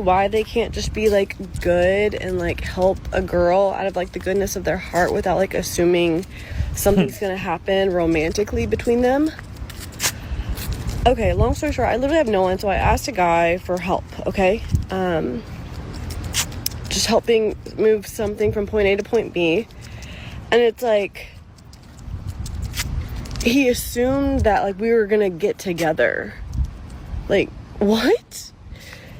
Why they can't just be like good and like help a girl out of like the goodness of their heart without like assuming something's gonna happen romantically between them. Okay, long story short, I literally have no one, so I asked a guy for help, okay? Just helping move something from point A to point B. And it's like, he assumed that like we were gonna get together. Like, what?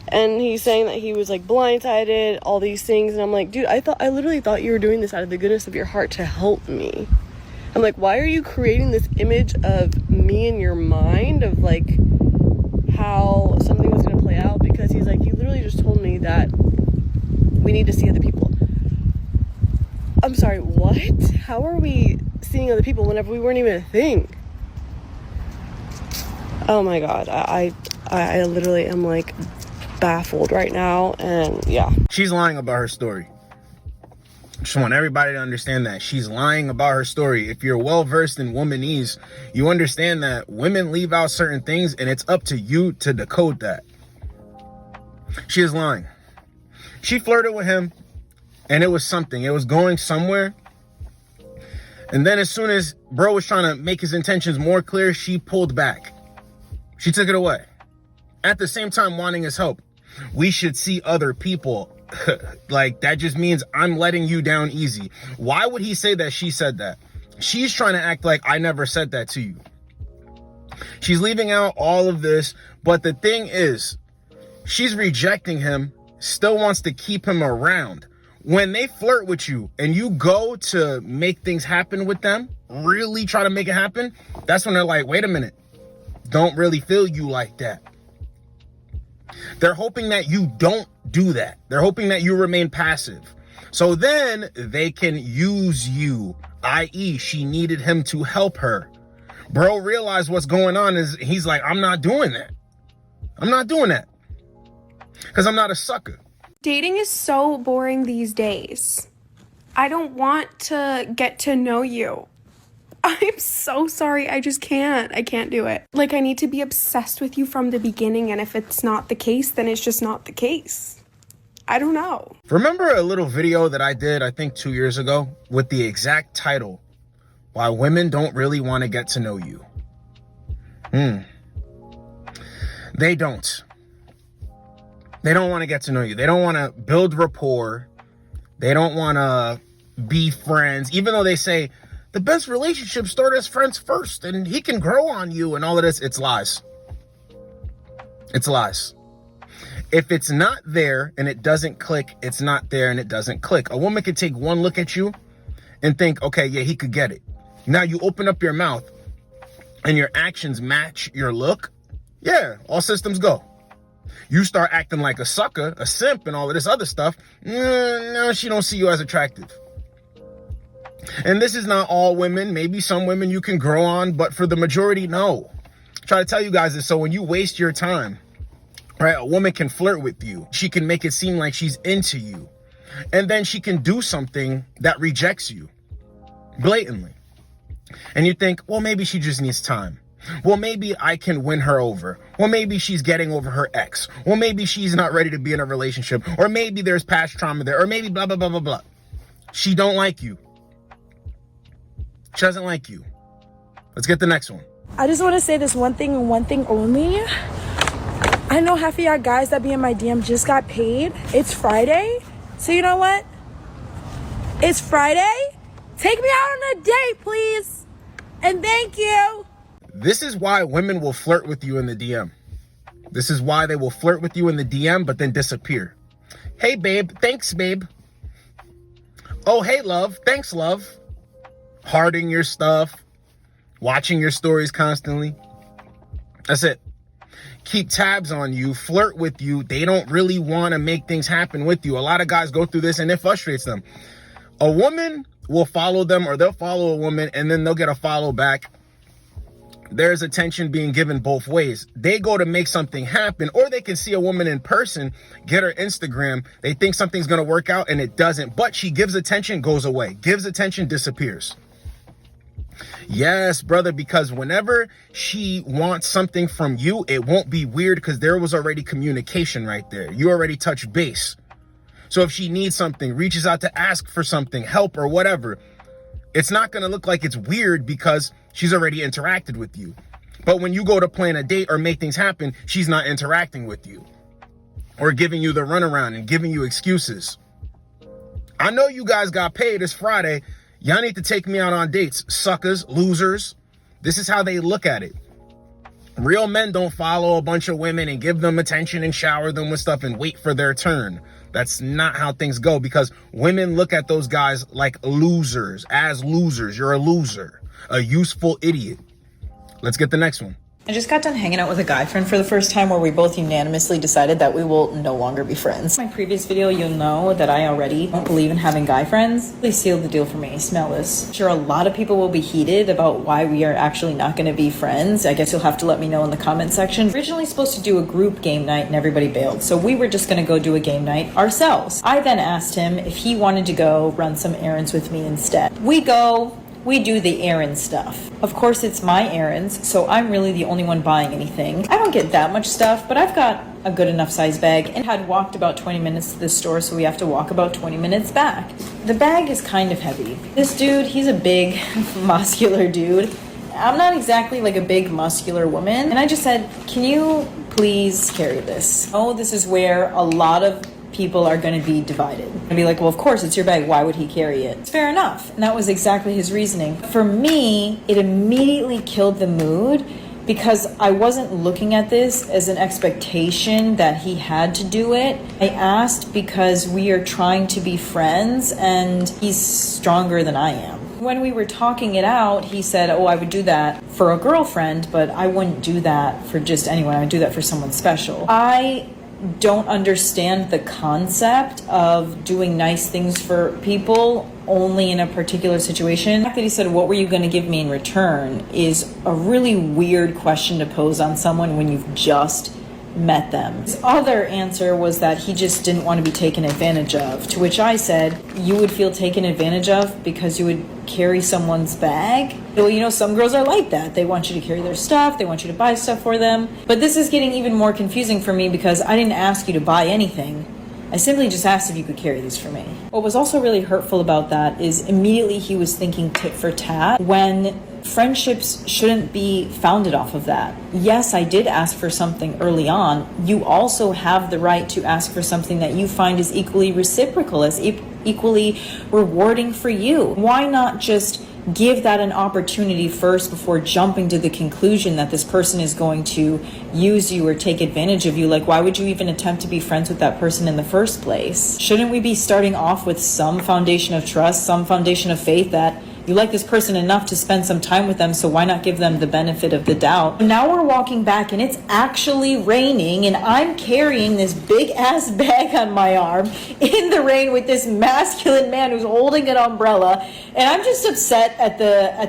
And he's saying that he was like blindsided, all these things, and I'm like, dude, I literally thought you were doing this out of the goodness of your heart to help me. I'm like, why are you creating this image of me in your mind of like how something was gonna play out? Because he's like, you literally just told me that we need to see other people. I'm sorry, what? How are we seeing other people whenever we weren't even a thing? Oh my god, I literally am like baffled right now, and yeah. She's lying about her story. Just want everybody to understand that she's lying about her story. If you're well versed in womanese, you understand that women leave out certain things and it's up to you to decode that. She is lying. She flirted with him and it was something. It was going somewhere. And then as soon as bro was trying to make his intentions more clear, she pulled back. She took it away. At the same time wanting his help. We should see other people. Like, that just means I'm letting you down easy. Why would he say that she said that? She's trying to act like I never said that to you. She's leaving out all of this. But the thing is, she's rejecting him, still wants to keep him around. When they flirt with you and you go to make things happen with them, really try to make it happen, that's when they're like, wait a minute, don't really feel you like that. They're hoping that you don't do that. They're hoping that you remain passive. So then they can use you, i.e. she needed him to help her. Bro realized what's going on is he's like, I'm not doing that. I'm not doing that. Because I'm not a sucker. Dating is so boring these days. I don't want to get to know you. I'm so sorry. I just can't. I can't do it. Like, I need to be obsessed with you from the beginning, and if it's not the case, then it's just not the case. I don't know. Remember a little video that I did, I think 2 years ago, with the exact title, Why Women Don't Really Want to Get to Know You? They don't. They don't want to get to know you. They don't want to build rapport. They don't want to be friends, even though they say, the best relationships start as friends first, and he can grow on you and all of this. It's lies. It's lies. If it's not there and it doesn't click, it's not there and it doesn't click. A woman could take one look at you and think, okay, yeah, he could get it. Now you open up your mouth and your actions match your look. Yeah, all systems go. You start acting like a sucker, a simp, and all of this other stuff. No, she don't see you as attractive. And this is not all women. Maybe some women you can grow on, but for the majority, no. Try to tell you guys this. So when you waste your time, right, a woman can flirt with you. She can make it seem like she's into you. And then she can do something that rejects you blatantly. And you think, well, maybe she just needs time. Well, maybe I can win her over. Well, maybe she's getting over her ex. Well, maybe she's not ready to be in a relationship. Or maybe there's past trauma there. Or maybe blah, blah, blah, blah, blah. She don't like you. She doesn't like you. Let's get the next one. I just want to say this one thing and one thing only. I know half of y'all guys that be in my DM just got paid. It's Friday. So you know what? It's Friday. Take me out on a date, please. And thank you. This is why women will flirt with you in the DM. This is why they will flirt with you in the DM, but then disappear. Hey, babe. Thanks, babe. Oh, hey, love. Thanks, love. Hearting your stuff, watching your stories constantly. That's it. Keep tabs on you, flirt with you. They don't really want to make things happen with you. A lot of guys go through this and it frustrates them. A woman will follow them, or they'll follow a woman and then they'll get a follow back. There's attention being given both ways. They go to make something happen, or they can see a woman in person, get her Instagram. They think something's going to work out and it doesn't. But she gives attention, goes away. Gives attention, disappears. Yes, brother, because whenever she wants something from you, it won't be weird because there was already communication right there. You already touched base. So if she needs something, reaches out to ask for something, help or whatever, it's not going to look like it's weird because she's already interacted with you. But when you go to plan a date or make things happen, she's not interacting with you or giving you the runaround and giving you excuses. I know you guys got paid. It's Friday. Y'all need to take me out on dates, suckers, losers. This is how they look at it. Real men don't follow a bunch of women and give them attention and shower them with stuff and wait for their turn. That's not how things go, because women look at those guys like losers. As losers, you're a loser, a useful idiot. Let's get the next one. I just got done hanging out with a guy friend for the first time where we both unanimously decided that we will no longer be friends. In my previous video, you'll know that I already don't believe in having guy friends. They sealed the deal for me. Smell this. I'm sure a lot of people will be heated about why we are actually not going to be friends. I guess you'll have to let me know in the comment section. Originally supposed to do a group game night and everybody bailed, so we were just going to go do a game night ourselves. I then asked him if he wanted to go run some errands with me instead. We do the errand stuff. Of course, it's my errands, so I'm really the only one buying anything. I don't get that much stuff, but I've got a good enough size bag and had walked about 20 minutes to the store, so we have to walk about 20 minutes back. The bag is kind of heavy. This dude, he's a big, muscular dude. I'm not exactly like a big, muscular woman. And I just said, can you please carry this? Oh, this is where a lot of people are going to be divided and be like, well, of course it's your bag, why would he carry it? It's fair enough. And that was exactly his reasoning. For me, it immediately killed the mood because I wasn't looking at this as an expectation that he had to do it. I asked because we are trying to be friends and he's stronger than I am. When we were talking it out, he said, oh, I would do that for a girlfriend, but I wouldn't do that for just anyone. I would do that for someone special. I don't understand the concept of doing nice things for people only in a particular situation. The fact that he said, what were you going to give me in return, is a really weird question to pose on someone when you've just met them. His other answer was that he just didn't want to be taken advantage of, to which I said, you would feel taken advantage of because you would carry someone's bag? Well, you know, some girls are like that. They want you to carry their stuff. They want you to buy stuff for them. But this is getting even more confusing for me because I didn't ask you to buy anything. I simply just asked if you could carry these for me. What was also really hurtful about that is immediately he was thinking tit for tat when friendships shouldn't be founded off of that. Yes, I did ask for something early on. You also have the right to ask for something that you find is equally reciprocal, as equally rewarding for you. Why not just give that an opportunity first before jumping to the conclusion that this person is going to use you or take advantage of you? Like, why would you even attempt to be friends with that person in the first place? Shouldn't we be starting off with some foundation of trust, some foundation of faith that you like this person enough to spend some time with them, so why not give them the benefit of the doubt? Now we're walking back and it's actually raining and I'm carrying this big ass bag on my arm in the rain with this masculine man who's holding an umbrella, and I'm just upset at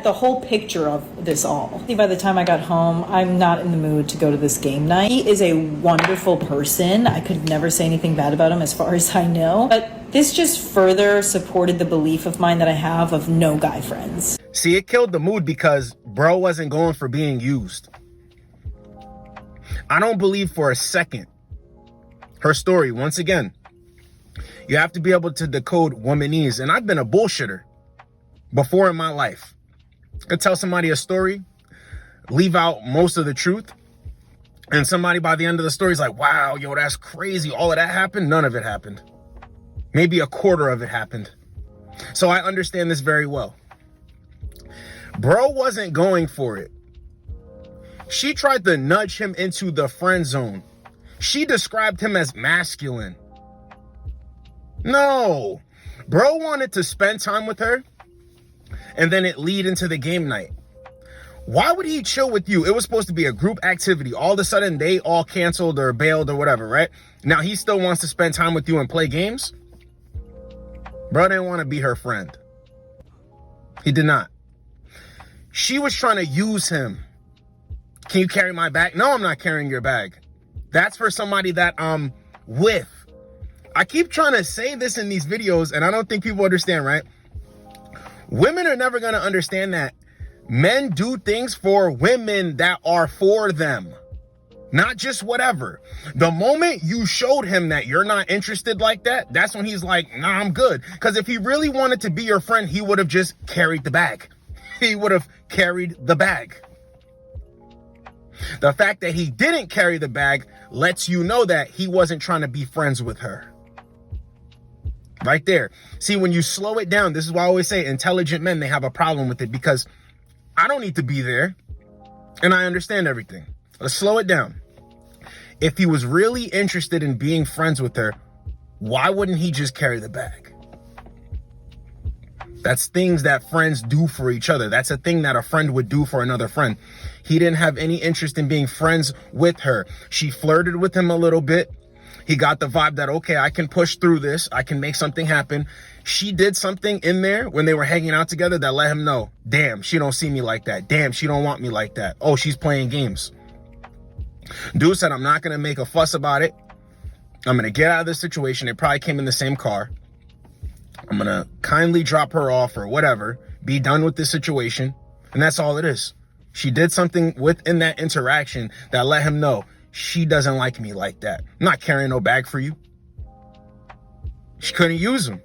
the whole picture of this all. By the time I got home, I'm not in the mood to go to this game night. He is a wonderful person. I could never say anything bad about him as far as I know, but this just further supported the belief of mine that I have of no guy friends. See, it killed the mood because bro wasn't going for being used. I don't believe for a second her story. Once again, you have to be able to decode womanese. And I've been a bullshitter before in my life. I could tell somebody a story, leave out most of the truth, and somebody by the end of the story is like, wow, yo, that's crazy. All of that happened? None of it happened. Maybe a quarter of it happened. So I understand this very well. Bro wasn't going for it. She tried to nudge him into the friend zone. She described him as masculine. No. Bro wanted to spend time with her and then it lead into the game night. Why would he chill with you? It was supposed to be a group activity. All of a sudden, they all canceled or bailed or whatever, right? Now he still wants to spend time with you and play games? Bro didn't want to be her friend. He did not. She was trying to use him. Can you carry my bag? No, I'm not carrying your bag. That's for somebody that I'm with. I keep trying to say this in these videos, and I don't think people understand, right? Women are never going to understand that Men do things for women that are for them. Not just whatever. The moment you showed him that you're not interested like that, that's when he's like, nah, I'm good. Because if he really wanted to be your friend, he would have just carried the bag. He would have carried the bag. The fact that he didn't carry the bag lets you know that he wasn't trying to be friends with her. Right there. See, when you slow it down, this is why I always say intelligent men, they have a problem with it, because I don't need to be there and I understand everything. Let's slow it down. If he was really interested in being friends with her, why wouldn't he just carry the bag? That's things that friends do for each other. That's a thing that a friend would do for another friend. He didn't have any interest in being friends with her. She flirted with him a little bit. He got the vibe that, okay, I can push through this. I can make something happen. She did something in there when they were hanging out together that let him know, damn, she don't see me like that. Damn, she don't want me like that. Oh, she's playing games. Dude said, I'm not going to make a fuss about it. I'm going to get out of this situation. They probably came in the same car. I'm going to kindly drop her off or whatever, be done with this situation. And that's all it is. She did something within that interaction that let him know she doesn't like me like that. I'm not carrying no bag for you. She couldn't use him.